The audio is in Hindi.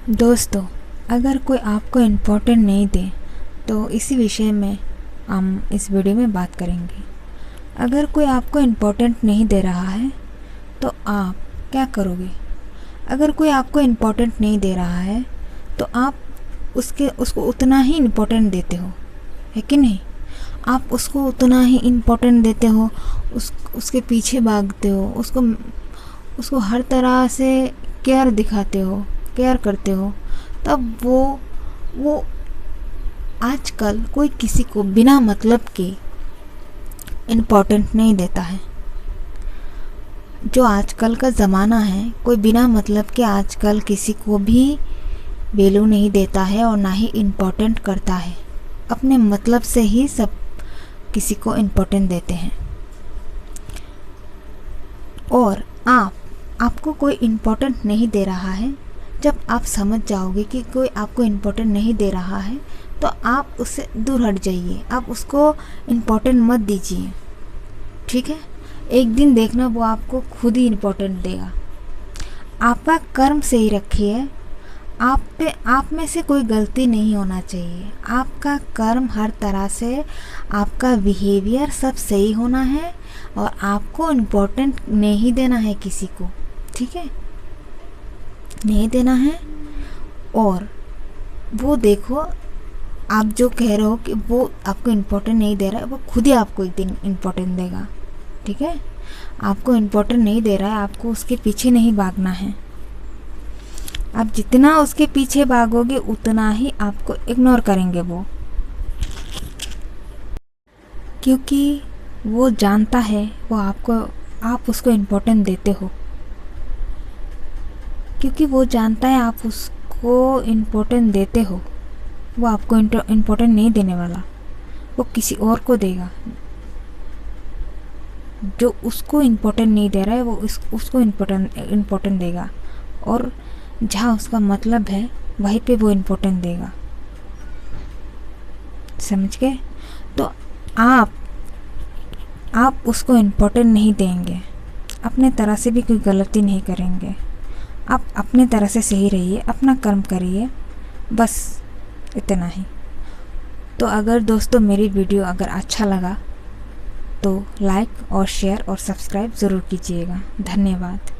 दोस्तों, अगर कोई आपको इम्पोर्टेंट नहीं दे तो इसी विषय में हम इस वीडियो में बात करेंगे। अगर कोई आपको इम्पोर्टेंट नहीं दे रहा है तो आप क्या करोगे? अगर कोई आपको इम्पोर्टेंट नहीं दे रहा है तो आप उसको उतना ही इम्पोर्टेंट देते हो, है कि नहीं? आप उसको उतना ही इम्पोर्टेंट देते हो, उसके पीछे भागते हो, उसको हर तरह से केयर दिखाते हो, केयर करते हो। तब वो आजकल कोई किसी को बिना मतलब के इम्पोर्टेंट नहीं देता है। जो आजकल का ज़माना है, कोई बिना मतलब के आजकल किसी को भी वैल्यू नहीं देता है और ना ही इम्पोर्टेंट करता है। अपने मतलब से ही सब किसी को इम्पोर्टेंट देते हैं। और आपको कोई इम्पोर्टेंट नहीं दे रहा है, जब आप समझ जाओगे कि कोई आपको इम्पोर्टेंट नहीं दे रहा है तो आप उससे दूर हट जाइए। आप उसको इम्पोर्टेंट मत दीजिए, ठीक है? एक दिन देखना वो आपको खुद ही इम्पोर्टेंट देगा। आपका कर्म सही रखिए। आप में से कोई गलती नहीं होना चाहिए। आपका कर्म हर तरह से, आपका बिहेवियर सब सही होना है और आपको इम्पोर्टेंट नहीं देना है किसी को, ठीक है? नहीं देना है। और वो देखो, आप जो कह रहे हो कि वो आपको इम्पोर्टेंट नहीं दे रहा है, वो खुद ही आपको एक दिन इम्पोर्टेंट देगा, ठीक है? आपको इम्पोर्टेंट नहीं दे रहा है, आपको उसके पीछे नहीं भागना है। आप जितना उसके पीछे भागोगे उतना ही आपको इग्नोर करेंगे वो, क्योंकि वो जानता है आप उसको इम्पोर्टेंट देते हो। क्योंकि वो जानता है आप उसको इम्पोर्टेंट देते हो, वो आपको इम्पोर्टेंट नहीं देने वाला, वो किसी और को देगा। जो उसको इम्पोर्टेंट नहीं दे रहा है वो उसको इम्पोर्टेंट देगा, और जहाँ उसका मतलब है वहीं पे वो इम्पोर्टेंट देगा। समझ गए? तो आप उसको इम्पोर्टेंट नहीं देंगे, अपने तरह से भी कोई गलती नहीं करेंगे। आप अपने तरह से सही रहिए, अपना कर्म करिए, बस इतना ही। तो अगर दोस्तों मेरी वीडियो अगर अच्छा लगा तो लाइक और शेयर और सब्सक्राइब ज़रूर कीजिएगा। धन्यवाद।